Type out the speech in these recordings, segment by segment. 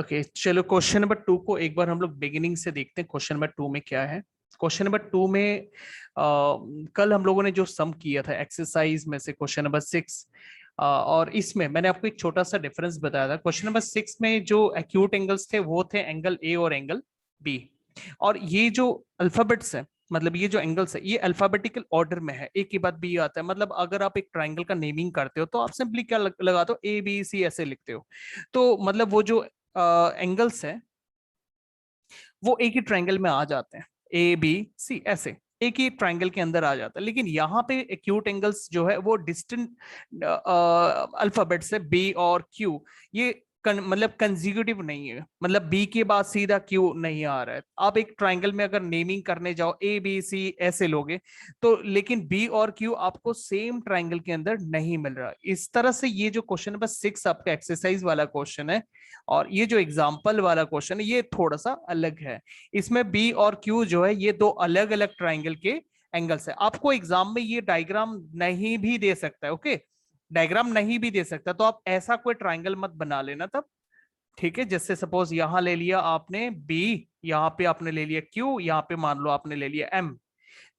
Okay चलो question number 2 को एक बार हम लोग बिगिनिंग से देखते हैं। क्वेश्चन नंबर 2 में क्या है? क्वेश्चन नंबर 2 में कल हम लोगों ने जो सम किया था एक्सरसाइज में से क्वेश्चन नंबर 6, और इसमें मैंने आपको एक छोटा सा डिफरेंस बताया था। क्वेश्चन नंबर 6 में जो एक्यूट एंगल्स थे वो थे एंगल ए और एंगल बी, और ये जो अल्फाबेट्स है, मतलब ये जो एंगल्स है ये अल्फाबेटिकल ऑर्डर में है, एक के बाद बी आता है। मतलब अगर आप एक ट्राइंगल का नेमिंग करते हो तो आप सिंपली क्या लगाते हो, ए बी सी ऐसे लिखते हो। तो मतलब वो जो एंगल्स है वो एक ही ट्रायंगल में आ जाते हैं, ए बी सी ऐसे एक ही ट्रायंगल के अंदर आ जाता है। लेकिन यहाँ पे एक्यूट एंगल्स जो है वो डिस्टेंट अल्फाबेट से बी और क्यू, ये मतलब कंजिक्यूटिव नहीं है, मतलब बी के बाद सीधा क्यू नहीं आ रहा है। आप एक ट्रायंगल में अगर नेमिंग करने जाओ ए बी सी ऐसे लोगे तो, लेकिन बी और क्यू आपको सेम ट्रायंगल के अंदर नहीं मिल रहा। इस तरह से ये जो क्वेश्चन नंबर 6 आपका एक्सरसाइज वाला क्वेश्चन है और ये जो एग्जाम्पल वाला क्वेश्चन है ये थोड़ा सा अलग है। इसमें बी और क्यू जो है ये दो अलग अलग ट्राइंगल के एंगल्स है। आपको एग्जाम में ये डायग्राम नहीं भी दे सकता है, ओके, डायग्राम नहीं भी दे सकता, तो आप ऐसा कोई ट्राइंगल मत बना लेना तब, ठीक है। जैसे सपोज यहां ले लिया आपने बी, यहाँ पे आपने ले लिया क्यू, यहाँ पे मान लो आपने ले लिया एम,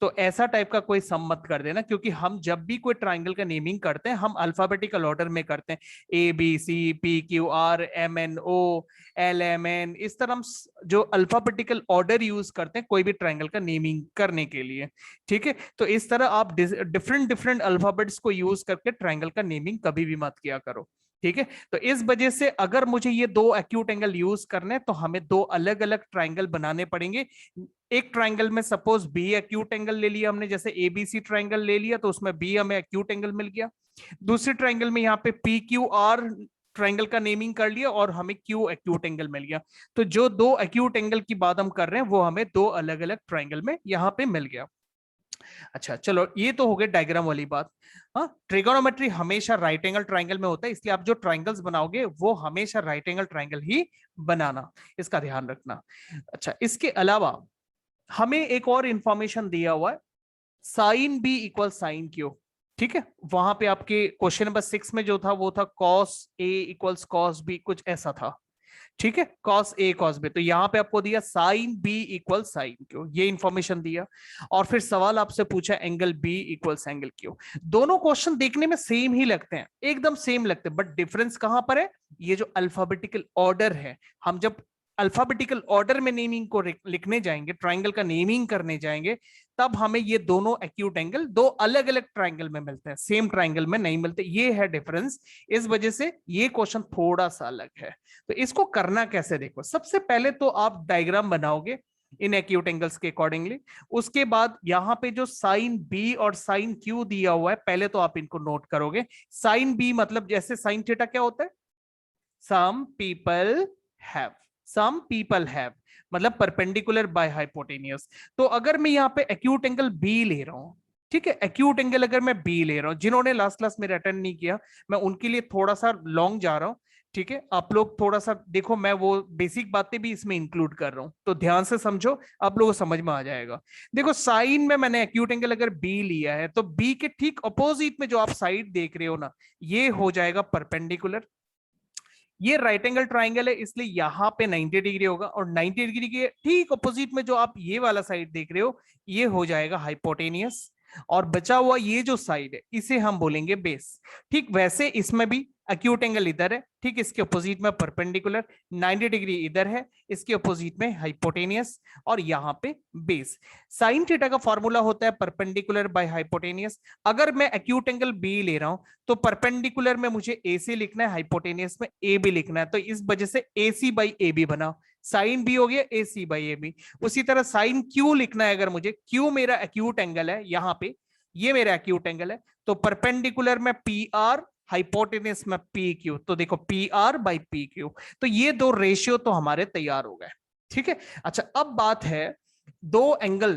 तो ऐसा टाइप का कोई सम मत कर देना, क्योंकि हम जब भी कोई ट्राइंगल का नेमिंग करते हैं हम अल्फाबेटिकल ऑर्डर में करते हैं, A B C P Q R M N O L M N, इस तरह हम जो अल्फाबेटिकल ऑर्डर यूज करते हैं कोई भी ट्राइंगल का नेमिंग करने के लिए, ठीक है। तो इस तरह आप डिफरेंट डिफरेंट अल्फाबेट्स को यूज करके ट्राइंगल का नेमिंग कभी भी मत किया करो, ठीक है। तो इस वजह से अगर मुझे ये दो एक्यूट एंगल यूज करने तो हमें दो अलग अलग ट्राइंगल बनाने पड़ेंगे। एक ट्राइंगल में सपोज बी एक्यूट एंगल ले लिया हमने, जैसे एबीसी ट्राइंगल ले लिया तो उसमें बी हमें एक्यूट एंगल मिल गया। दूसरे ट्राइंगल में यहाँ पे पी क्यू आर ट्राइंगल का नेमिंग कर लिया और हमें क्यू एक्यूट एंगल मिल गया। तो जो दो एक्यूट एंगल की बात हम कर रहे हैं वो हमें दो अलग अलग ट्राइंगल में यहाँ पे मिल गया। अच्छा चलो ये तो हो गया डायग्राम वाली बात। हाँ, ट्रिगोनोमेट्री हमेशा राइट एंगल ट्राइंगल में होता है, इसलिए आप जो ट्राइंगल्स बनाओगे वो हमेशा राइट एंगल ट्राइंगल ही बनाना, इसका ध्यान रखना। अच्छा इसके अलावा हमें एक और इंफॉर्मेशन दिया हुआ है, sine B equal sine Q, ठीक है। वहां पे आपके क्वेश्चन नंबर 6 में जो था वो था cos A equals cos B, कुछ ऐसा था, ठीक है, कॉस ए कॉस बी। तो यहां पे आपको दिया sine B equal sine Q, ये इंफॉर्मेशन दिया। और फिर सवाल आपसे पूछा angle B equals angle Q. दोनों क्वेश्चन देखने में सेम ही लगते हैं, एकदम सेम लगते हैं, बट डिफरेंस कहां पर है? ये जो अल्फाबेटिकल ऑर्डर है, हम जब अल्फाबेटिकल ऑर्डर में नेमिंग को लिखने जाएंगे, ट्राइंगल का नेमिंग करने जाएंगे, तब हमें ये दोनों एक्यूट एंगल दो अलग अलग ट्राइंगल में मिलते हैं, सेम ट्राइंगल में नहीं मिलते, ये है डिफरेंस। इस वजह से ये क्वेश्चन थोड़ा सा अलग है। तो इसको करना कैसे, देखो सबसे पहले तो आप डायग्राम बनाओगे इन एक्यूट एंगल्स के अकॉर्डिंगली। उसके बाद यहाँ पे जो साइन बी और साइन क्यू दिया हुआ है पहले तो आप इनको नोट करोगे। साइन बी मतलब जैसे साइन थीटा क्या होता है, some people have, some people have मतलब परपेंडिकुलर बाय हाइपोटेनियस। तो अगर मैं यहाँ पे एक्यूट एंगल बी ले रहा हूं, ठीक है, एक्यूट एंगल अगर मैं बी ले रहा हूं, जिन्होंने लास्ट क्लास में अटेंड नहीं किया मैं उनके लिए थोड़ा सा लॉन्ग जा रहा हूं, ठीक है। आप लोग थोड़ा सा देखो, मैं वो बेसिक बातें भी इसमें इंक्लूड कर रहा हूं, तो ध्यान से समझो, आप लोगों को समझ में आ जाएगा। देखो साइन में मैंने एक्यूट एंगल अगर बी लिया है तो बी के ठीक अपोजिट में जो आप साइड देख रहे हो ना, ये हो जाएगा परपेंडिकुलर। ये राइट एंगल ट्राइंगल है इसलिए यहां पे 90 डिग्री होगा, और 90 डिग्री के ठीक अपोजिट में जो आप ये वाला साइड देख रहे हो ये हो जाएगा हाइपोटेनियस, और बचा हुआ ये जो साइड है इसे हम बोलेंगे बेस। ठीक वैसे इसमें भी एक्यूट एंगल इधर है, ठीक इसके अपोजिट में परपेंडिकुलर, 90 डिग्री इधर है, इसके अपोजिट में हाइपोटेनियस, और यहाँ पे बेस। साइन थीटा का फॉर्मूला होता है परपेंडिकुलर बाय हाइपोटेनियस। अगर मैं एक्यूट एंगल बी ले रहा हूं तो परपेंडिकुलर में मुझे ए सी लिखना है, हाइपोटेनियस में ए बी लिखना है, तो इस वजह से ए सी बाई ए बी बना, साइन बी हो गया ए सी बाई ए बी। उसी तरह साइन क्यू लिखना है, अगर मुझे क्यू मेरा एक्यूट एंगल है, यहाँ पे ये मेरा एक्यूट एंगल है, तो परपेंडिकुलर में पी आर, हाइपोटेनियस में पी क्यू, तो देखो P R by P Q. तो ये दो रेशियो तो हमारे तैयार हो गए, ठीक है। अच्छा अब बात है दो एंगल,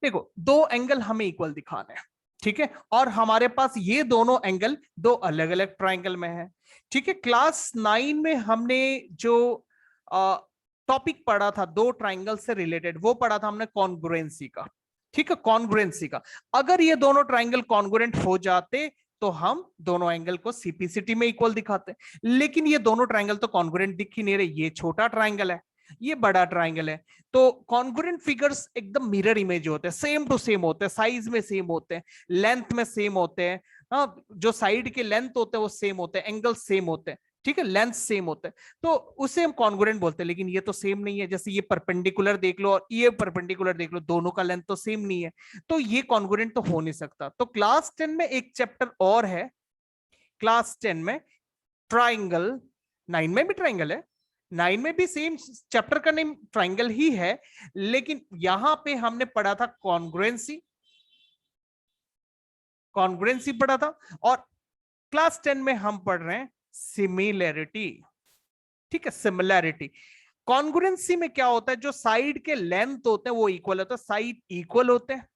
देखो दो एंगल हमें इक्वल दिखाने हैं, ठीक है, और हमारे पास ये दोनों एंगल दो अलग अलग ट्राइंगल में है, ठीक है। क्लास 9 में हमने जो टॉपिक पढ़ा था दो ट्राइंगल से रिलेटेड, वो पढ़ा था हमने कॉन्ग्रुएंसी का, ठीक है, कॉन्ग्रुएंसी का। अगर ये दोनों ट्राइंगल कॉन्ग्रुएंट हो जाते तो हम दोनों एंगल को सीपीसीटी में इक्वल दिखाते हैं। लेकिन ये दोनों ट्राइंगल तो कॉन्ग्रुएंट दिख ही नहीं रहे, ये छोटा ट्राइंगल है, ये बड़ा ट्राइंगल है, तो कॉन्ग्रुएंट फिगर्स एकदम मिरर इमेज होते हैं, सेम टू सेम होते हैं, साइज में सेम होते हैं, लेंथ में सेम होते हैं, हाँ, जो साइड के लेंथ होते हैं वो सेम होते हैं, एंगल सेम होते हैं, ठीक है, लेंथ सेम होते हैं, तो उसे हम कॉन्ग्रुएंट बोलते हैं। लेकिन ये तो सेम नहीं है, जैसे ये परपेंडिकुलर देख लो और ये परपेंडिकुलर देख लो, दोनों का लेंथ तो सेम नहीं है, तो ये कॉन्ग्रुएंट तो हो नहीं सकता। तो क्लास 10 में एक चैप्टर और है, क्लास 10 में ट्राइंगल, 9 में भी ट्राइंगल है, 9 में भी सेम चैप्टर का नेम ट्राइंगल ही है, लेकिन यहां पे हमने पढ़ा था कॉन्ग्रुएंसी, कॉन्ग्रुएंसी पढ़ा था, और क्लास 10 में हम पढ़ रहे हैं सिमिलैरिटी, ठीक है, सिमिलैरिटी। कॉन्ग्रुएंसी में क्या होता है, जो साइड के लेंथ होते हैं वो इक्वल होता है, साइड इक्वल होते हैं,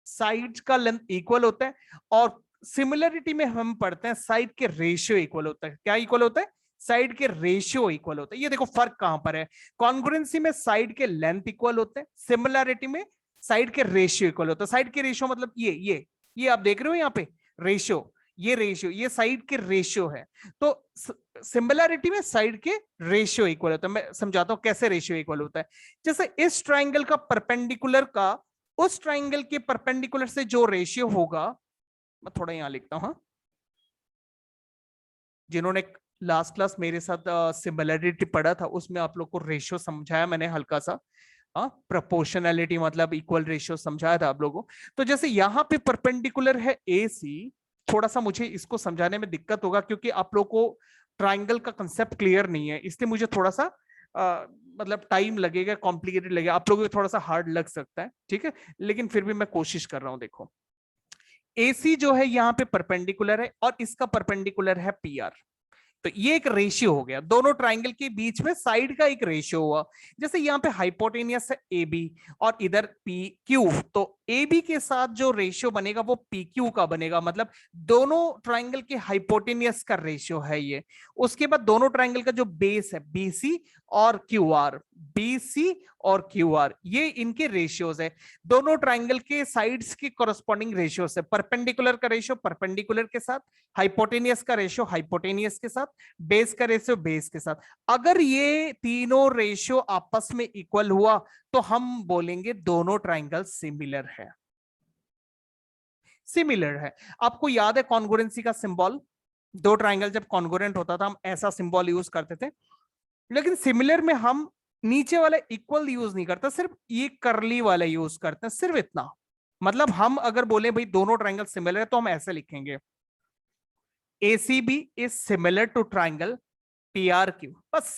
साइड का लेंथ इक्वल होता है, और सिमिलरिटी में हम पढ़ते हैं साइड के रेशियो इक्वल होता है। क्या इक्वल होता है, साइड के रेशियो इक्वल होता है। ये देखो फर्क कहां पर है, कॉन्ग्रुएंसी में साइड के लेंथ इक्वल होते हैं, सिमिलरिटी में साइड के रेशियो इक्वल होता है। साइड के रेशियो मतलब ये आप देख रहे हो यहाँ पे रेशियो, ये रेशियो, ये साइड के रेशियो है, तो सिमिलरिटी में साइड के रेशियो इक्वल होता है। मैं समझाता हूं कैसे रेशियो इक्वल होता है। जैसे इस ट्राइंगल का परपेंडिकुलर का उस ट्राइंगल के परपेंडिकुलर से जो रेशियो होगा, मैं थोड़ा यहां लिखता हूं, जिन्होंने लास्ट क्लास मेरे साथ सिमिलरिटी पढ़ा था उसमें आप लोग को रेशियो समझाया मैंने हल्का सा, प्रोपोर्शनैलिटी मतलब इक्वल रेशियो समझाया था आप लोगों को। तो जैसे यहाँ पे परपेंडिकुलर है ए सी, थोड़ा सा मुझे इसको समझाने में दिक्कत होगा क्योंकि आप लोग को ट्राइंगल का कंसेप्ट क्लियर नहीं है, इसलिए मुझे थोड़ा सा मतलब टाइम लगेगा, कॉम्प्लिकेटेड लगेगा, आप लोगों को थोड़ा सा हार्ड लग सकता है, ठीक है, लेकिन फिर भी मैं कोशिश कर रहा हूं। देखो AC जो है यहाँ पे परपेंडिकुलर है और इसका परपेंडिकुलर है PR, तो ये एक रेशियो हो गया, दोनों ट्राइंगल के बीच में साइड का एक रेशियो हुआ। जैसे यहाँ पे हाइपोटेनियस है AB और इधर PQ, तो AB के साथ जो रेशियो बनेगा वो PQ का बनेगा, मतलब दोनों ट्राइंगल के हाइपोटेनियस का रेशियो है ये। उसके बाद दोनों ट्राइंगल का जो बेस है BC और QR, BC और QR, ये इनके रेशियोज है, दोनों ट्राइंगल के साइड्स के कॉरस्पॉन्डिंग रेशियोज है। परपेंडिकुलर का रेशियो परपेंडिकुलर के साथ, हाइपोटेनियस का रेशियो हाइपोटेनियस के साथ, बेस का रेशियो बेस के साथ। अगर ये तीनों रेशियो आपस में इक्वल हुआ तो हम बोलेंगे दोनों ट्राइंगल सिमिलर है, सिमिलर है। आपको याद है कॉन्ग्रुएंसी का सिंबल, दो ट्राइंगल जब कॉन्ग्रुएंट होता था हम ऐसा सिंबल यूज करते थे, लेकिन सिमिलर में हम नीचे वाले इक्वल यूज नहीं करते, सिर्फ ये करली वाला यूज करते हैं, सिर्फ इतना। मतलब हम अगर बोले भाई दोनों ट्राइंगल सिमिलर है तो हम ऐसे लिखेंगे ACB is similar to triangle PRQ, बस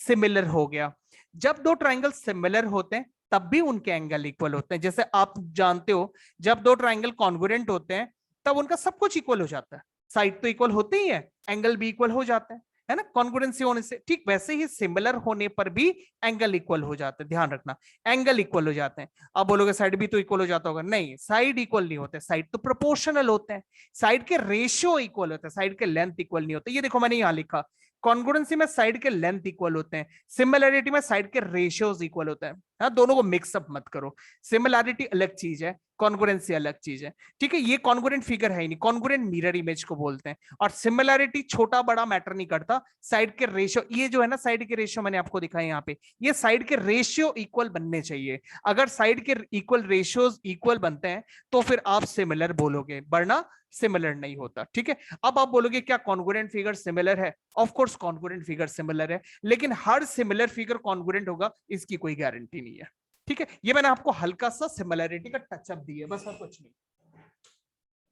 सिमिलर हो गया। जब दो ट्राइंगल सिमिलर होते हैं तब भी उनके एंगल इक्वल होते हैं। जैसे आप जानते हो जब दो ट्राइंगल कॉन्ग्रुएंट होते हैं तब उनका सब कुछ इक्वल हो जाता है, साइड तो इक्वल होते ही है, एंगल भी इक्वल हो जाते हैं, है ना, कॉन्ग्रुएंसी होने से। ठीक वैसे ही सिमिलर होने पर भी एंगल इक्वल हो जाते हैं, ध्यान रखना, एंगल इक्वल हो जाते हैं। अब बोलोगे साइड भी तो इक्वल हो जाता होगा, नहीं, साइड इक्वल नहीं होते, साइड तो प्रोपोर्शनल होते हैं, साइड के रेशियो इक्वल होते हैं, साइड के लेंथ इक्वल नहीं होते। ये देखो मैंने यहां लिखा, कॉन्ग्रुएंसी में साइड के लेंथ इक्वल होते हैं, सिमिलरिटी में साइड के रेशियोज इक्वल होते हैं। हाँ, दोनों को मिक्सअप मत करो, सिमिलरिटी अलग चीज है, कॉन्ग्रुएंसी अलग चीज है, ठीक है। ये कॉन्ग्रुएंट फिगर है ही नहीं, कॉन्ग्रुएंट मिरर इमेज को बोलते हैं। और सिमिलरिटी छोटा बड़ा मैटर नहीं करता, साइड के रेशियो, ये जो है ना साइड के रेशियो मैंने आपको दिखाया यहाँ पे, ये साइड के रेशियो इक्वल बनने चाहिए। अगर साइड के इक्वल रेशियोज इक्वल बनते हैं तो फिर आप सिमिलर बोलोगे, वरना सिमिलर नहीं होता, ठीक है। अब आप बोलोगे क्या कॉन्ग्रुएंट फिगर सिमिलर है? Of course congruent figure similar है, लेकिन हर सिमिलर फिगर कॉन्ग्रुएंट होगा इसकी कोई गारंटी नहीं है, ठीक है। ये मैंने आपको हल्का सा सिमिलरिटी का टचअप दिया, बस और कुछ नहीं।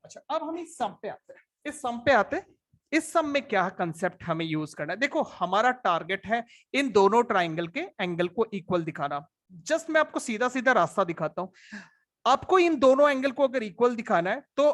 अच्छा, अब हम इस सम पे आते हैं, इस सम पे आते हैं। इस सम में क्या कंसेप्ट हमें यूज करना है? देखो हमारा टारगेट है इन दोनों ट्राइंगल के एंगल को इक्वल दिखाना। जस्ट मैं आपको सीधा सीधा रास्ता दिखाता हूं। आपको इन दोनों एंगल को अगर इक्वल दिखाना है तो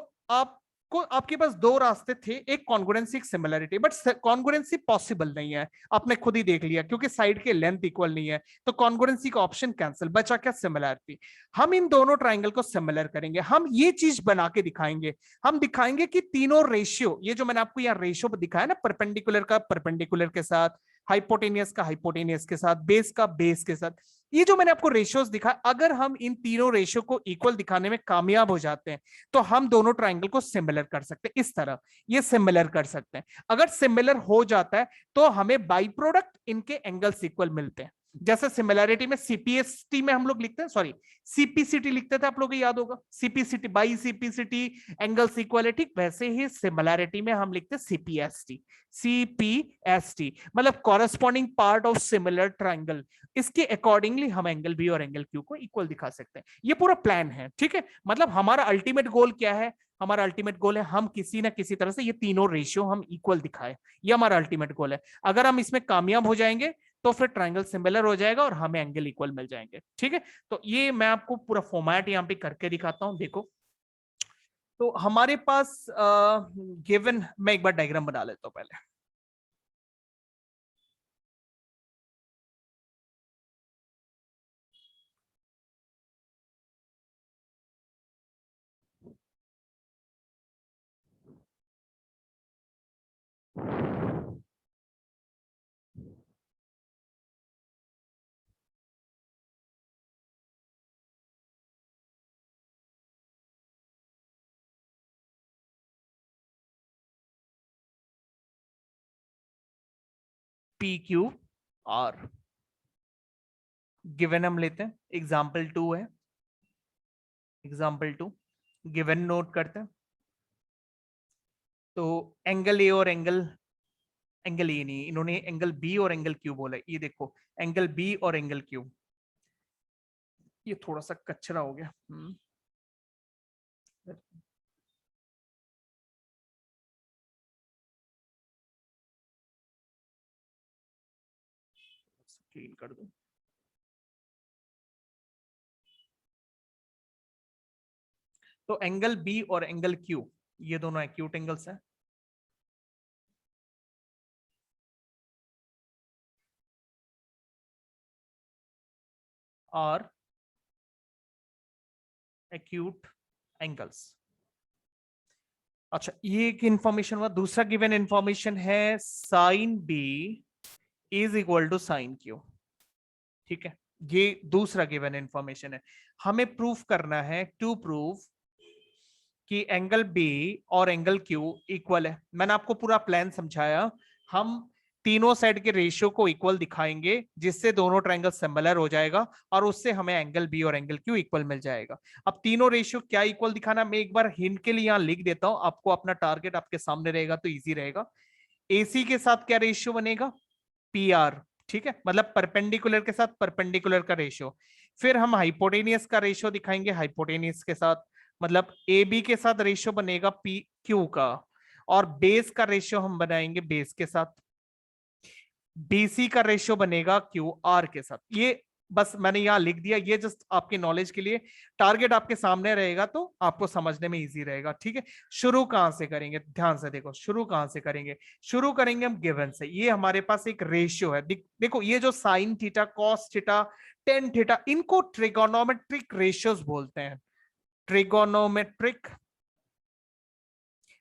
आपके पास दो रास्ते थे, एक कॉन्ग्रुएंसी एक सिमिलरिटी, बट कॉन्ग्रुएंसी पॉसिबल नहीं है, आपने खुद ही देख लिया, क्योंकि साइड के लेंथ इक्वल नहीं है, तो कॉन्ग्रुएंसी का ऑप्शन कैंसिल, बचा क्या सिमिलरिटी। हम इन दोनों ट्राइंगल को सिमिलर करेंगे, हम ये चीज बना के दिखाएंगे, हम दिखाएंगे कि तीनों रेशियो, ये जो मैंने आपको यहाँ रेशियो दिखाया ना, परपेंडिकुलर का परपेंडिकुलर के साथ, हाइपोटेनियस का हाइपोटेनियस के साथ, बेस का बेस के साथ। ये जो मैंने आपको रेशियोज दिखा, अगर हम इन तीनों रेशियो को इक्वल दिखाने में कामयाब हो जाते हैं तो हम दोनों ट्राइंगल को सिमिलर कर सकते हैं। इस तरह ये सिमिलर कर सकते हैं। अगर सिमिलर हो जाता है तो हमें बाई प्रोडक्ट इनके एंगल्स इक्वल मिलते हैं। जैसे सिमिलैरिटी में सीपीएसटी में हम लोग लिखते हैं, सॉरी सीपीसीटी लिखते थे, आप लोगों को याद होगा, CPCT by CPCT angles equal है, ठीक वैसे ही सिमिलैरिटी में हम लिखते हैं सीपीएसटी। सीपीएसटी मतलब corresponding part of similar triangle, इसके अकॉर्डिंगली हम एंगल बी और एंगल क्यू को इक्वल दिखा सकते हैं। ये पूरा प्लान है, ठीक है। मतलब हमारा अल्टीमेट गोल क्या है? हमारा अल्टीमेट गोल है हम किसी ना किसी तरह से ये तीनों रेशियो हम इक्वल दिखाए, ये हमारा अल्टीमेट गोल है। अगर हम इसमें कामयाब हो जाएंगे तो फिर ट्राइंगल सिमिलर हो जाएगा और हमें एंगल इक्वल मिल जाएंगे, ठीक है। तो ये मैं आपको पूरा फॉर्मेट यहाँ पे करके दिखाता हूं, देखो। तो हमारे पास गिवन, मैं एक बार डायग्राम बना लेता हूं पहले। पी क्यू आर गिवन हम लेते हैं, एग्जाम्पल 2 है, एग्जाम्पल 2 गिवन नोट करते हैं। तो एंगल ए और एंगल ए नहीं, इन्होंने एंगल बी और एंगल क्यू बोला। ये देखो एंगल बी और एंगल क्यू, ये थोड़ा सा कचरा हो गया। क्लीन कर दूं। तो एंगल बी और एंगल क्यू ये दोनों एक्यूट एंगल्स हैं। और एक्यूट एंगल्स। अच्छा, ये एक इंफॉर्मेशन हुआ। दूसरा गिवन इंफॉर्मेशन है sine B is equal to sine Q, ठीक है। ये दूसरा गिवन इंफॉर्मेशन है। हमें प्रूफ करना है, टू प्रूफ कि एंगल बी और एंगल क्यू इक्वल है। मैंने आपको पूरा प्लान समझाया। हम तीनों साइड के रेशियो को इक्वल दिखाएंगे जिससे दोनों ट्रायंगल सिमिलर हो जाएगा और उससे हमें एंगल बी और एंगल क्यू इक्वल मिल जाएगा। अब तीनों रेशियो क्या इक्वल दिखाना, मैं एक बार हिंट के लिए यहां लिख देता हूं, आपको अपना टारगेट आपके सामने रहेगा तो इजी रहेगा। एसी के साथ क्या रेशियो बनेगा? पी आर, ठीक है, मतलब परपेंडिकुलर के साथ परपेंडिकुलर का रेशियो। फिर हम हाइपोटेनियस का रेशियो दिखाएंगे हाइपोटेनियस के साथ, मतलब ए बी के साथ रेशियो बनेगा पी क्यू का। और बेस का रेशियो हम बनाएंगे बेस के साथ, बीसी का रेशियो बनेगा क्यू आर के साथ। ये बस मैंने यहां लिख दिया, ये जस्ट आपके नॉलेज के लिए। टारगेट आपके सामने रहेगा तो आपको समझने में इजी रहेगा, ठीक है। शुरू कहां से करेंगे, ध्यान से देखो, शुरू कहां से करेंगे? शुरू करेंगे हम गिवन से। ये हमारे पास एक रेशियो है, देखो ये जो sine theta, cos theta, tan theta, इनको ट्रिगोनोमेट्रिक रेशियोज बोलते हैं। ट्रिगोनोमेट्रिक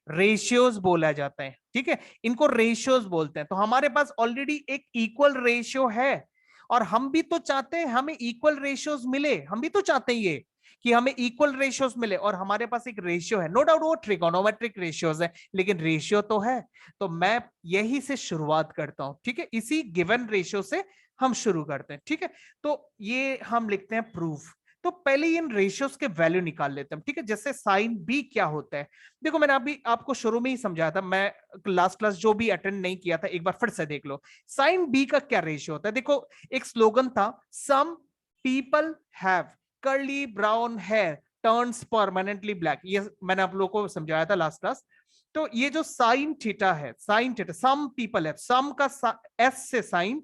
रेशियोज बोला जाता है, ठीक है, इनको रेशियोज बोलते हैं। तो हमारे पास ऑलरेडी एक इक्वल रेशियो है और हम भी तो चाहते हैं हमें इक्वल रेशियोज मिले। हम भी तो चाहते हैं ये कि हमें इक्वल रेशियोज मिले, और हमारे पास एक रेशियो है, नो डाउट वो ट्रिगोनोमेट्रिक रेशियोज है, लेकिन रेशियो तो है। तो मैं यही से शुरुआत करता हूं, ठीक है, इसी गिवन रेशियो से हम शुरू करते हैं, ठीक है। तो ये हम लिखते हैं प्रूफ। तो पहले इन रेशियोज के वैल्यू निकाल लेते हैं, ठीक है। जैसे साइन बी क्या होता है, देखो मैंने अभी आपको शुरू में ही समझाया था, मैं लास्ट क्लास जो भी अटेंड नहीं किया था एक बार फिर से देख लो। साइन बी का क्या रेशियो होता है? देखो एक स्लोगन था, some people have curly brown hair turns permanently black, ये मैंने आप लोगों को समझाया था लास्ट क्लास। तो ये जो साइन थीटा है, साइन थीटा, सम पीपल है, सम का एस से साइन,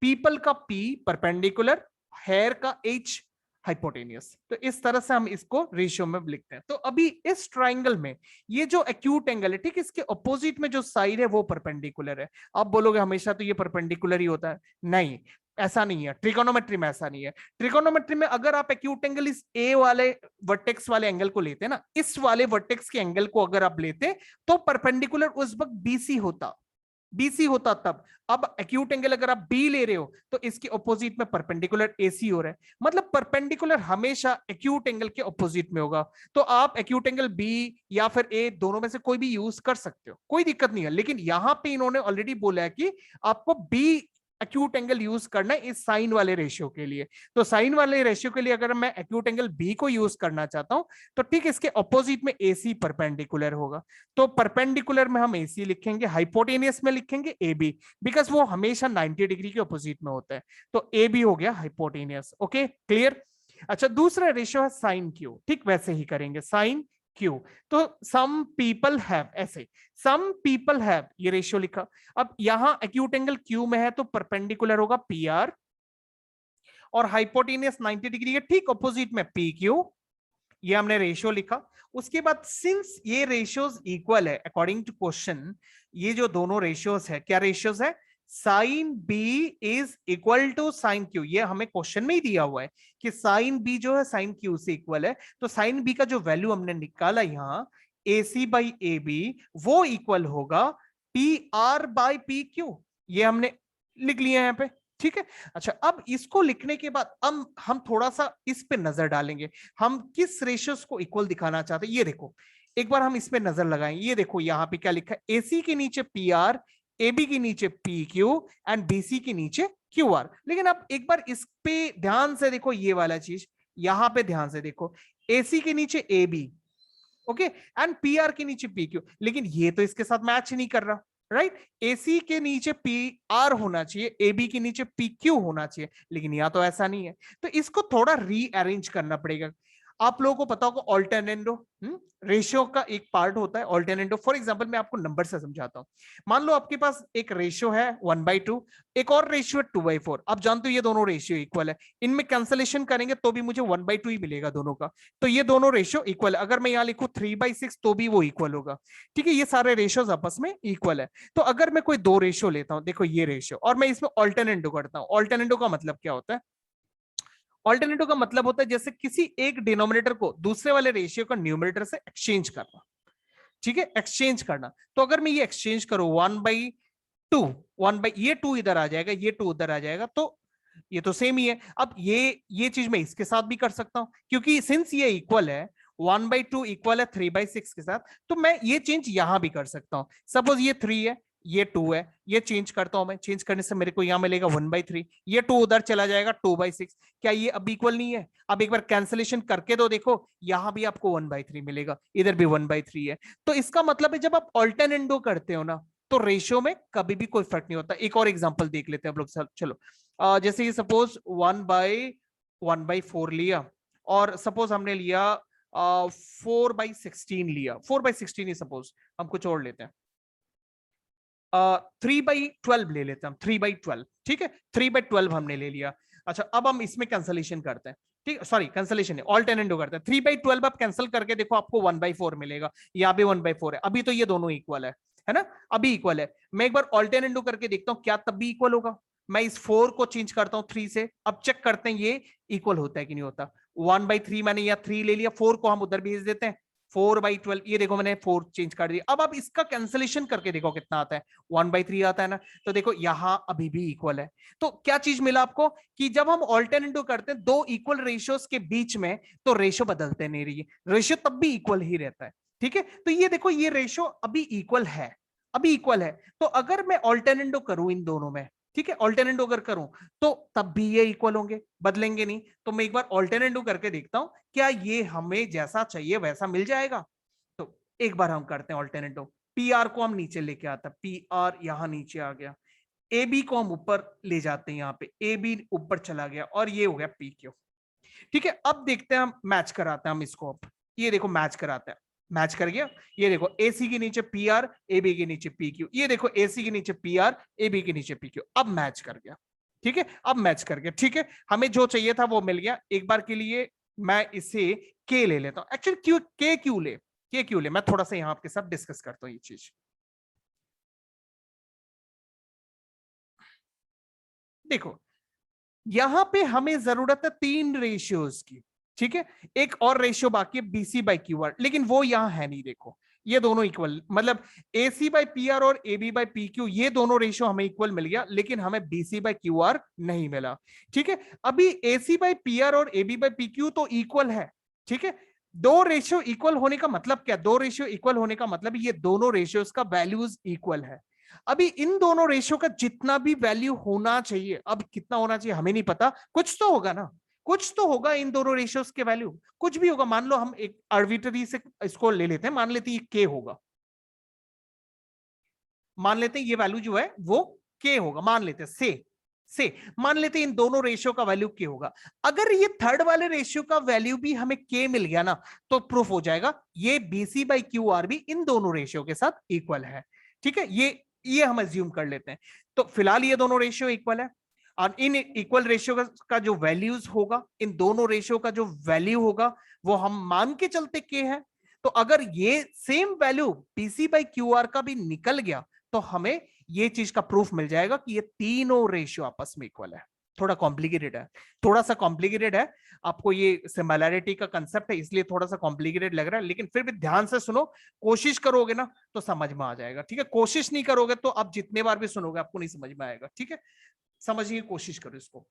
पीपल का पी परपेंडिकुलर, हेयर का एच हाइपोटेनियस। तो इस तरह से हम इसको रेशियो में लिखते हैं। तो अभी इस ट्राइंगल में ये जो एक्यूट एंगल है, ठीक, इसके ऑपोजिट में जो साइड है वो परपेंडिकुलर है। आप बोलोगे हमेशा तो ये परपेंडिकुलर ही होता है, नहीं, ऐसा नहीं है। ट्रिगोनोमेट्री में ऐसा नहीं है। ट्रिगोनोमेट्री में अगर आप एक्यूट एंगल इस ए वाले वर्टेक्स वाले एंगल को लेते ना, इस वाले वर्टेक्स के एंगल को अगर आप लेते तो परपेंडिकुलर उस वक्त बीसी होता, बीसी होता तब। अब एक्यूट एंगल अगर आप बी ले रहे हो तो इसके ऑपोजिट में परपेंडिकुलर एसी हो रहा है, मतलब परपेंडिकुलर हमेशा एक्यूट एंगल के ऑपोजिट में होगा। तो आप एक्यूट एंगल बी या फिर ए दोनों में से कोई भी यूज कर सकते हो, कोई दिक्कत नहीं है। लेकिन यहां पे इन्होंने ऑलरेडी बोला है कि आपको बी एक्यूट एंगल यूज करना है इस साइन वाले रेशियो के लिए। तो साइन वाले रेशियो के लिए अगर मैं एक्यूट एंगल बी को यूज करना चाहता हूं तो ठीक इसके ऑपोजिट में एसी परपेंडिकुलर होगा। तो परपेंडिकुलर में हम एसी लिखेंगे, हाइपोटेनियस में लिखेंगे ए बी, बिकॉज वो हमेशा 90 डिग्री के ऑपोजिट में होता है। तो ए बी हो गया हाइपोटेनियस। Okay clear. अच्छा, दूसरा रेशियो है साइन क्यू, ठीक वैसे ही करेंगे साइन क्यू। तो सम पीपल हैव, ऐसे सम पीपल हैव ये रेशियो लिखा। अब यहां एक्यूट एंगल क्यू में है तो परपेंडिकुलर होगा पी आर, और हाइपोटेनियस 90 डिग्री के ठीक ऑपोजिट में पी क्यू, ये हमने रेशियो लिखा। उसके बाद सिंस ये रेशियोज इक्वल है अकॉर्डिंग टू क्वेश्चन, ये जो दोनों रेशियोज है क्या रेशियोज है, sine B is equal to sine Q. ये हमें क्वेश्चन में ही दिया हुआ है कि साइन बी जो है साइन क्यू से इक्वल है। तो साइन बी का जो वैल्यू हमने निकाला यहां ए सी बाई ए बी, वो इक्वल होगा P R by P Q. ये हमने लिख लिया यहाँ पे, ठीक है। अच्छा, अब इसको लिखने के बाद हम थोड़ा सा इस पे नजर डालेंगे, हम किस रेशियोस को इक्वल दिखाना चाहते हैं। ये देखो एक बार हम इस पे नजर लगाएं, ये देखो यहाँ पे क्या लिखा है, एसी के नीचे पी आर, ए बी के नीचे पी क्यू एंड बीसी के नीचे क्यू आर। लेकिन आप एक बार इस पे ध्यान से देखो, ये वाला चीज यहां पे ध्यान से देखो, एसी के नीचे A B, okay, and P R के नीचे पी क्यू, लेकिन ये तो इसके साथ मैच नहीं कर रहा, राइट। एसी के नीचे पी आर होना चाहिए, ए बी के नीचे पी क्यू होना चाहिए, लेकिन यहां तो ऐसा नहीं है। तो इसको थोड़ा रीअरेंज करना पड़ेगा। आप लोगों को पता होगा ऑल्टरनेंडो रेशियो का एक पार्ट होता है ऑल्टरनेंडो। फॉर एग्जांपल मैं आपको नंबर से समझाता हूं। मान लो आपके पास एक रेशियो है 1/2, एक और रेशियो है 2/4। आप जानते हो ये दोनों रेशियो इक्वल है, इनमें कैंसलेशन करेंगे तो भी मुझे 1/2 ही मिलेगा दोनों का। तो ये दोनों रेशियो इक्वल है। अगर मैं यहाँ लिखूं 3/6 तो भी वो इक्वल होगा, ठीक है। ये सारे रेशियोज आपस में इक्वल है। तो अगर मैं कोई दो रेशियो लेता हूं, देखो ये रेशियो, और मैं इसमें ऑल्टरनेंडो करता हूं। ऑल्टरनेंडो का मतलब क्या होता है, ऑल्टरनेटिव का मतलब होता है जैसे किसी एक डिनोमिनेटर को दूसरे वाले रेशियो का न्यूमरेटर से एक्सचेंज करना, ठीक है, एक्सचेंज करना। तो अगर मैं ये एक्सचेंज करूं 1/2, ये 2 इधर आ जाएगा, ये 2 उधर आ जाएगा, तो ये तो सेम ही है। अब ये चीज मैं इसके साथ भी कर सकता हूं, क्योंकि सिंस ये इक्वल है, 1/2 इक्वल है 3/6 के साथ, तो मैं ये चेंज यहां भी कर सकता हूं। सपोज ये 3 है, ये 2 है, ये चेंज करता हूं मैं, चेंज करने से मेरे को यहां मिलेगा 1/3, ये 2 उधर चला जाएगा 2/6। क्या ये अब इक्वल नहीं है? अब एक बार कैंसलेशन करके दो, देखो यहां भी आपको 1/3 मिलेगा, इधर भी 1/3 है। तो इसका मतलब है जब आप ऑल्टरनेंडो करते हो ना, तो रेशियो में कभी भी कोई फर्क नहीं होता। एक और एग्जांपल देख लेते हैं हम लोग, चलो। जैसे ये सपोज 1/4 लिया, और सपोज हमने लिया 4/16 लिया, 4/16 ही सपोज, हम कुछ और लेते हैं, 3/12 ले लेते हैं हम, 3/12, ठीक है, 3/12 हमने ले लिया। अच्छा, अब हम इसमें कैंसलेशन करते हैं, ठीक, सॉरी कैंसलेशन ऑल्टरनेटिव करते हैं। 3/12 आप कैंसिल करके देखो, आपको 1/4 मिलेगा, यहाँ भी 1/4 है। अभी तो ये दोनों इक्वल है ना, अभी इक्वल है। मैं एक बार ऑल्टरनेटिव करके देखता हूँ क्या तब भी इक्वल होगा। मैं इस 4 को चेंज करता हूँ 3 से, अब चेक करते हैं ये इक्वल होता है कि नहीं होता। 1/3 मैंने यहाँ 3 ले लिया, 4 को हम उधर भेज देते हैं, 4/12, ये देखो मैंने 4 चेंज कर दिया। अब आप इसका कैंसलेशन करके देखो कितना आता है, 1/3 आता है ना। तो देखो यहां अभी भी इक्वल है। तो क्या चीज मिला आपको कि जब हम ऑल्टरनेटिव करते हैं दो इक्वल रेशियोज के बीच में, तो रेशियो बदलते नहीं रही, रेशियो तब भी इक्वल ही रहता है, ठीक है। तो ये देखो ये रेशियो अभी इक्वल है, अभी इक्वल है। तो अगर मैं ऑल्टरनेटिव करूं इन दोनों में, ठीक है, ऑल्टरनेटिव अगर करूं तो तब भी ये इक्वल होंगे, बदलेंगे नहीं। तो मैं एक बार ऑल्टरनेटिव करके देखता हूं क्या ये हमें जैसा चाहिए वैसा मिल जाएगा। तो एक बार हम करते हैं ऑल्टरनेटिव। पी आर को हम नीचे लेके आते हैं, पी आर यहां नीचे आ गया, ए बी को हम ऊपर ले जाते हैं, यहाँ पे ए बी ऊपर चला गया, और ये हो गया पी क्यू, ठीक है। अब देखते हैं, हम मैच कराते हैं हम इसको। अब ये देखो मैच कराते हैं, मैच कर गया। ये देखो एसी के नीचे पी आर, ए बी के नीचे पी क्यू, ये देखो एसी के नीचे पी आर, ए बी के नीचे पी क्यू, अब मैच कर गया, ठीक है, अब मैच कर गया, ठीक है। हमें जो चाहिए था वो मिल गया। एक बार के लिए मैं इसे के ले लेता हूं, एक्चुअली क्यों के क्यों ले, मैं थोड़ा सा यहां आपके साथ डिस्कस करता हूं ये चीज। देखो यहां पे हमें जरूरत है 3 रेशियोज की, ठीक है। एक और रेशियो बाकी है बीसी बाई क्यू आर, लेकिन वो यहां है नहीं। देखो ये दोनों इक्वल, मतलब AC बाई पी आर और AB बाई पी क्यू ये दोनों रेशियो हमें इक्वल मिल गया, लेकिन हमें BC बाई क्यू आर नहीं मिला। ठीक है, अभी AC बाई पी आर और AB बाई पी क्यू तो इक्वल है। ठीक है, दो रेशियो इक्वल होने का मतलब क्या, दो रेशियो इक्वल होने का मतलब ये दोनों रेशियोज का वैल्यूज इक्वल है। अभी इन दोनों रेशियो का जितना भी वैल्यू होना चाहिए, अब कितना होना चाहिए हमें नहीं पता, कुछ तो होगा ना, कुछ तो होगा इन दोनों रेशियोज के वैल्यू, कुछ भी होगा। मान लो हम एक आर्बिट्ररी से इसको ले लेते हैं, मान लेते हैं ये के होगा, मान लेते हैं ये वैल्यू जो है वो के होगा, मान लेते हैं से मान लेते हैं इन दोनों रेशियो का वैल्यू के होगा। अगर ये थर्ड वाले रेशियो का वैल्यू भी हमें के मिल गया ना, तो प्रूफ हो जाएगा ये BC बाई क्यू आर भी इन दोनों रेशियो के साथ इक्वल है। ठीक है, ये हम अज्यूम कर लेते हैं। तो फिलहाल ये दोनों रेशियो इक्वल है, और इन इक्वल रेशियो का जो वैल्यूज होगा, इन दोनों रेशियो का जो वैल्यू होगा वो हम मान के चलते के है। तो अगर ये same value BC by Q R का भी निकल गया, तो हमें ये चीज का प्रूफ मिल जाएगा कि ये तीनों रेशियो आपस में इक्वल है। थोड़ा कॉम्प्लिकेटेड है, थोड़ा सा कॉम्प्लिकेटेड है, आपको ये सिमिलैरिटी का कंसेप्ट है इसलिए थोड़ा सा कॉम्प्लिकेटेड लग रहा है, लेकिन फिर भी ध्यान से सुनो, कोशिश करोगे ना तो समझ में आ जाएगा। ठीक है, कोशिश नहीं करोगे तो आप जितने बार भी सुनोगे आपको नहीं समझ में आएगा। ठीक है, समझने की कोशिश करो इसको।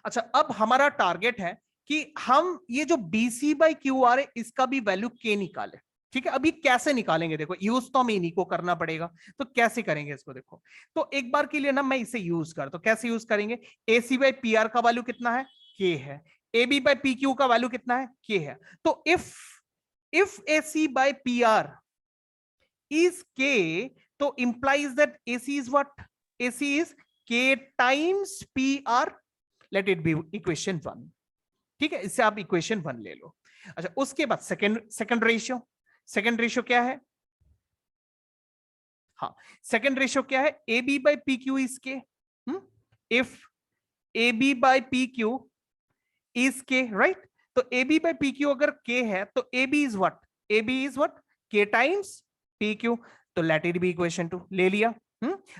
अच्छा, अब हमारा टारगेट है कि हम ये जो BC बाई क्यू आर है इसका भी वैल्यू के निकाले। ठीक है, अभी कैसे निकालेंगे, देखो यूज तो हमें इन्हीं को करना पड़ेगा, तो कैसे करेंगे इसको देखो। तो एक बार के लिए ना मैं इसे यूज कर, तो कैसे यूज करेंगे, AC बाई पी आर का वैल्यू कितना है, के है, AB बाई पी क्यू का वैल्यू कितना है, के है। तो if AC by P R is k, तो implies that AC is what, AC is k times PR, let it be equation 1। ठीक है, इससे आप इक्वेशन 1 ले लो। अच्छा, उसके बाद सेकंड रेशियो क्या है, हाँ सेकंड रेशियो क्या है, AB by P Q is K, if AB by P Q is K, right. तो AB बाई पी क्यू अगर k है तो AB is what, k times P Q, तो लेट इट बी इक्वेशन 2 ले लिया।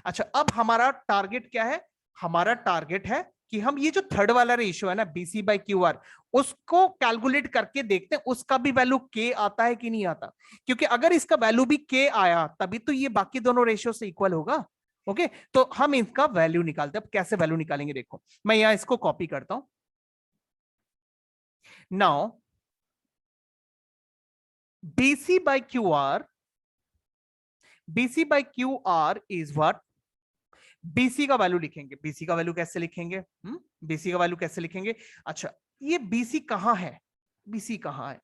अच्छा, अब हमारा टारगेट क्या है, हमारा टारगेट है कि हम ये जो थर्ड वाला रेशियो है ना BC बाई क्यू आर, उसको कैलकुलेट करके देखते हैं उसका भी वैल्यू के आता है कि नहीं आता, क्योंकि अगर इसका वैल्यू भी के आया तभी तो ये बाकी दोनों रेशियो से इक्वल होगा। ओके, तो हम इसका वैल्यू निकालते हैं। अब कैसे वैल्यू निकालेंगे देखो, मैं यहां इसको कॉपी करता हूं। Now BC by Q R, BC by Q R is what, BC का वैल्यू लिखेंगे, BC का वैल्यू कैसे लिखेंगे, BC का वैल्यू कैसे लिखेंगे। अच्छा, ये BC कहां है, BC कहां है,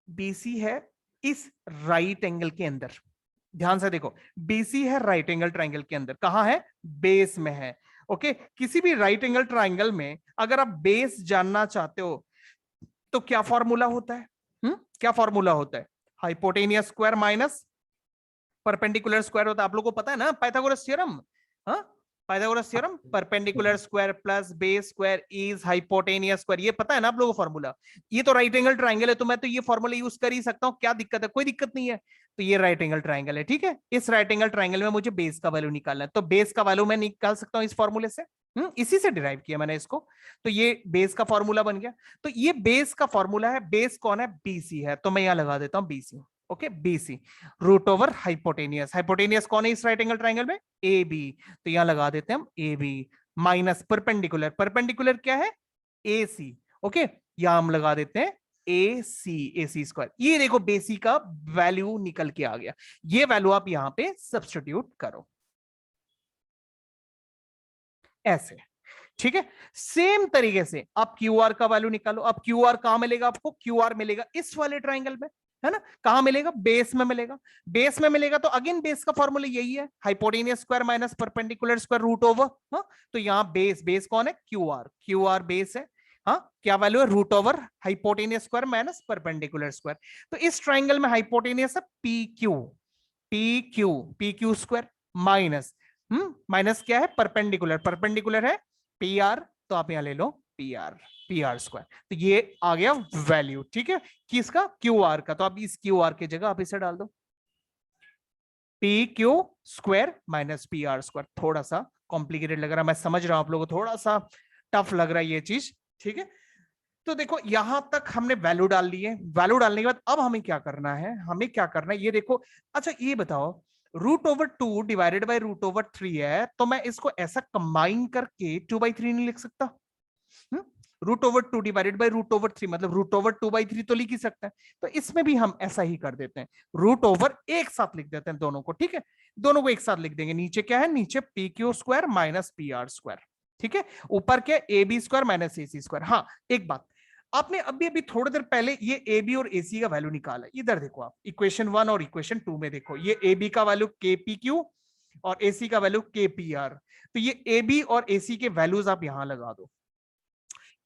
BC है इस राइट एंगल के अंदर। ध्यान से देखो, BC है राइट एंगल ट्राइंगल के अंदर, कहां है, बेस में है। ओके, किसी भी राइट एंगल ट्राइंगल में अगर आप बेस जानना चाहते हो तो क्या फॉर्मूला होता है, क्या फॉर्मूला होता है, hypotenuse square minus perpendicular square होता है। आप लोगों को पता है ना पाइथागोरस थ्योरम, हाँ Pythagoras theorem, perpendicular square plus base square is hypotenuse square, ये पता है ना आप लोगों को फॉर्मूला। ये तो राइट एंगल ट्राइंगल है, तो मैं तो ये फॉर्मूला यूज कर ही सकता हूं, क्या दिक्कत है, कोई दिक्कत नहीं है। तो ये राइट एंगल ट्राइंगल है, ठीक है, इस राइट एंगल ट्राइंगल में मुझे बेस का वैल्यू निकालना है, तो बेस का वैल्यू मैं निकाल सकता हूं इस फॉर्मूले से। इसी से डिराइव किया मैंने इसको, तो ये बेस का फॉर्मूला बन गया। तो ये बेस का फॉर्मूला है, बेस कौन है, BC है, तो मैं यहां लगा देता हूं BC। Okay, BC root over hypotenuse, hypotenuse कौन है इस राइट एंगल ट्राइंगल में, AB, तो यहां लगा देते हैं हम AB माइनस परपेंडिकुलर, परपेंडिकुलर क्या है, AC। ओके, यहां हम लगा देते हैं AC स्क्वायर। ये देखो बेसी का वैल्यू निकल के आ गया, ये वैल्यू आप यहां पे सब्स्टिट्यूट करो ऐसे। ठीक है, सेम तरीके से आप QR का वैल्यू निकालो। अब QR कहां मिलेगा आपको, QR मिलेगा इस वाले ट्राइंगल में, है ना, कहां मिलेगा, बेस में मिलेगा, बेस में मिलेगा। तो अगेन बेस का फॉर्मूला यही है, hypotenuse square minus perpendicular square root over, हाँ तो यहां बेस कौन है, QR बेस है, हाँ क्या वैल्यू है, root over hypotenuse square minus perpendicular square. तो इस ट्राइंगल में हाइपोटेनियस है PQ स्क्वायर माइनस माइनस क्या है, परपेंडिकुलर है PR, तो आप यहां ले लो PR स्क्वायर। तो ये आ गया वैल्यू, ठीक है, किसका, QR का। तो आप इस QR की जगह आप इसे डाल दो, PQ square minus PR square. थोड़ा सा कॉम्प्लिकेटेड लग रहा है, मैं समझ रहा हूं आप लोगों को थोड़ा सा टफ लग रहा है ये चीज, ठीक है। तो देखो यहां तक हमने वैल्यू डाल ली है। वैल्यू डालने के बाद अब हमें क्या करना है, हमें क्या करना है ये देखो। अच्छा ये बताओ, √2 डिवाइडेड बाई √3 है, तो मैं इसको ऐसा कंबाइन करके 2/3 नहीं लिख सकता? √2 डिवाइडेड बाई √3 मतलब √2/3 तो लिख ही सकते हैं। तो इसमें भी हम ऐसा ही कर देते हैं, √ एक साथ लिख देते हैं दोनों को। ठीक है, दोनों को एक साथ लिख देंगे। नीचे क्या है, नीचे PQ² माइनस PR²। ठीक है, ऊपर क्या, AB² माइनस AC²। हाँ एक बात, आपने अभी अभी थोड़ी देर पहले ये AB और AC का वैल्यू निकाला। इधर देखो आप, इक्वेशन 1 और इक्वेशन 2 में देखो, ये AB का वैल्यू KPQ और AC का वैल्यू KPR। तो ये AB और AC के वैल्यूज आप यहां लगा दो।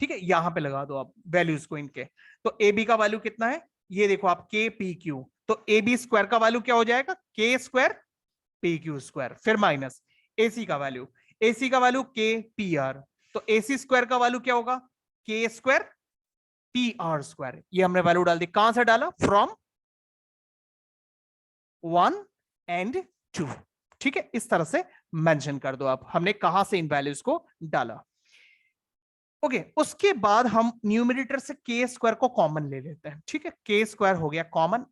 ठीक है, यहां पे लगा दो आप वैल्यूज को इनके। तो AB का वैल्यू कितना है, ये देखो आप KPQ। तो AB² का वैल्यू क्या हो जाएगा, K² PQ², फिर माइनस AC का वैल्यू, AC का वैल्यू KPR। तो AC² का वैल्यू क्या होगा, K² PR²। ये हमने वैल्यू डाल दी। कहां से डाला, फ्रॉम 1 एंड 2। ठीक है, इस तरह से मेंशन कर दो आप, हमने कहां से इन वैल्यूज को डाला। ओके, उसके बाद हम न्यूमरेटर से K² को कॉमन ले लेते हैं। ठीक है, K² हो गया कॉमन,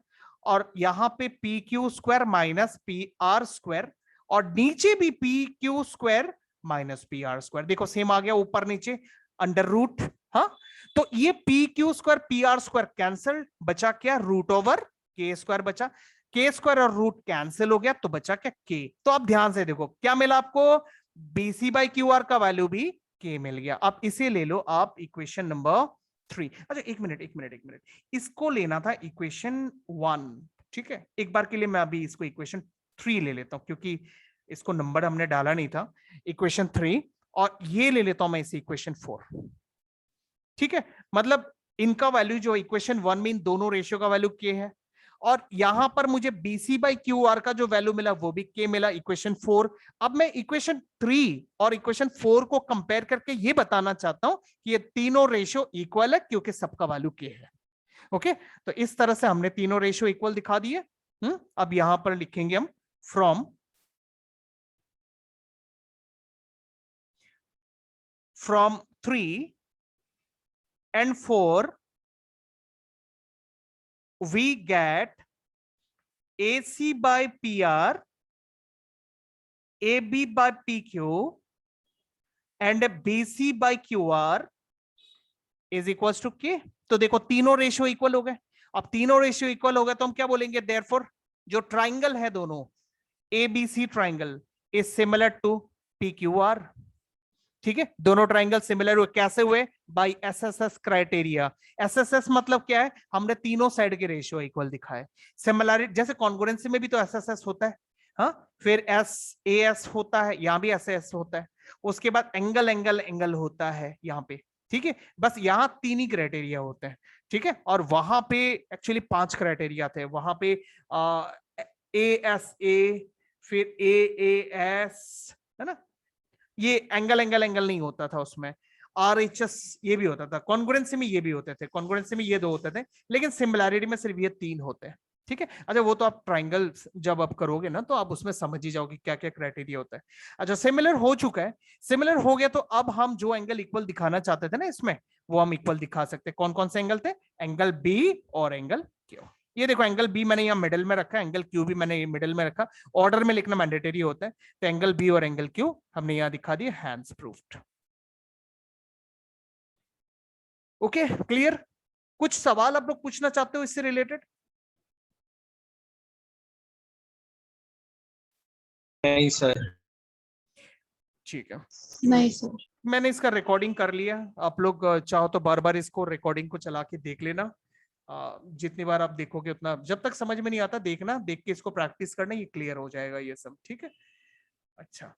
और यहां पे PQ² माइनस PR² और नीचे भी PQ² माइनस PR²। देखो सेम आ गया ऊपर नीचे, अंडर रूट। हाँ, तो ये PQ² PR² कैंसल, बचा क्या, √K² बचा। K² और रूट कैंसिल हो गया, तो बचा क्या, K। तो अब ध्यान से देखो क्या मिला आपको, BC/QR का वैल्यू भी K मिल गया। अब इसे ले लो आप इक्वेशन नंबर 3। अच्छा एक मिनट, इसको लेना था इक्वेशन 1। ठीक है, एक बार के लिए मैं अभी इसको इक्वेशन 3 ले लेता हूं, क्योंकि इसको नंबर हमने डाला नहीं था। इक्वेशन 3, और ये ले लेता हूं मैं इसे इक्वेशन 4। ठीक है, मतलब इनका वैल्यू जो इक्वेशन 1 में इन दोनों रेशियो का वैल्यू K है, और यहां पर मुझे BC/QR का जो वैल्यू मिला वो भी K मिला, इक्वेशन 4। अब मैं इक्वेशन 3 और इक्वेशन 4 को कंपेयर करके ये बताना चाहता हूं कि ये तीनों रेशियो इक्वल है, क्योंकि सबका वैल्यू K है। ओके, तो इस तरह से हमने तीनों रेशियो इक्वल दिखा दिए। अब यहां पर लिखेंगे हम, from 3 and 4 we get AC/PR, AB/PQ and BC/QR is equal to K। तो देखो तीनों रेशियो इक्वल हो गए। अब तीनों रेशियो इक्वल हो गए तो हम क्या बोलेंगे, देयरफॉर जो ट्राइंगल है दोनों ABC triangle is similar to PQR। ठीक है, दोनों ट्राइंगल सिमिलर हुए, कैसे हुए, बाय SSS क्राइटेरिया। SSS मतलब क्या है, हमने तीनों साइड के रेशियो इक्वल दिखाए। सिमिलरिटी, जैसे कॉन्ग्रुएंसी में भी तो SSS होता है। हाँ, फिर SAS होता है, यहां भी SAS होता है। उसके बाद एंगल एंगल एंगल होता है यहाँ पे। ठीक है, बस यहाँ 3 ही क्राइटेरिया होते हैं। ठीक है, और वहां पे एक्चुअली 5 क्राइटेरिया थे। वहां पे ASA, फिर AAS, है ना, ये एंगल एंगल एंगल नहीं होता था उसमें। RHS ये भी होता था, कॉन्ग्रुएंसी में ये भी होते थे, कॉन्ग्रुएंसी में ये 2 होते थे, लेकिन सिमिलैरिटी में सिर्फ ये 3 होते हैं। ठीक है, अच्छा वो तो आप ट्राइंगल जब आप करोगे ना तो आप उसमें समझ ही जाओगे क्या क्या क्राइटेरिया होता है। अच्छा सिमिलर हो चुका है, सिमिलर हो गया, तो अब हम जो एंगल इक्वल दिखाना चाहते थे ना इसमें, वो हम इक्वल दिखा सकते हैं। कौन कौन से एंगल थे, एंगल B और एंगल Q। ये देखो एंगल B मैंने यहाँ मिडिल में रखा, एंगल Q भी मैंने मिडिल में रखा। ऑर्डर में लिखना मैंडेटरी होता है, तो एंगल B और एंगल Q हमने यहाँ दिखा दिए, हैंड्स प्रूफ्ड। ओके क्लियर, कुछ सवाल आप लोग पूछना चाहते हो इससे रिलेटेड? नहीं सर। ठीक है, नहीं सर। मैंने इसका रिकॉर्डिंग कर लिया। आप लोग चाहो तो बार बार इसको रिकॉर्डिंग को चला के देख लेना। जितनी बार आप देखोगे उतना, जब तक समझ में नहीं आता देखना, देख के इसको प्रैक्टिस करना, ये क्लियर हो जाएगा ये सब। ठीक है, अच्छा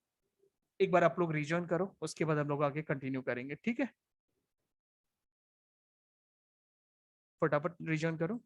एक बार आप लोग रिजॉइन करो, उसके बाद हम लोग आगे कंटिन्यू करेंगे। ठीक है, फटाफट रिजॉइन करो।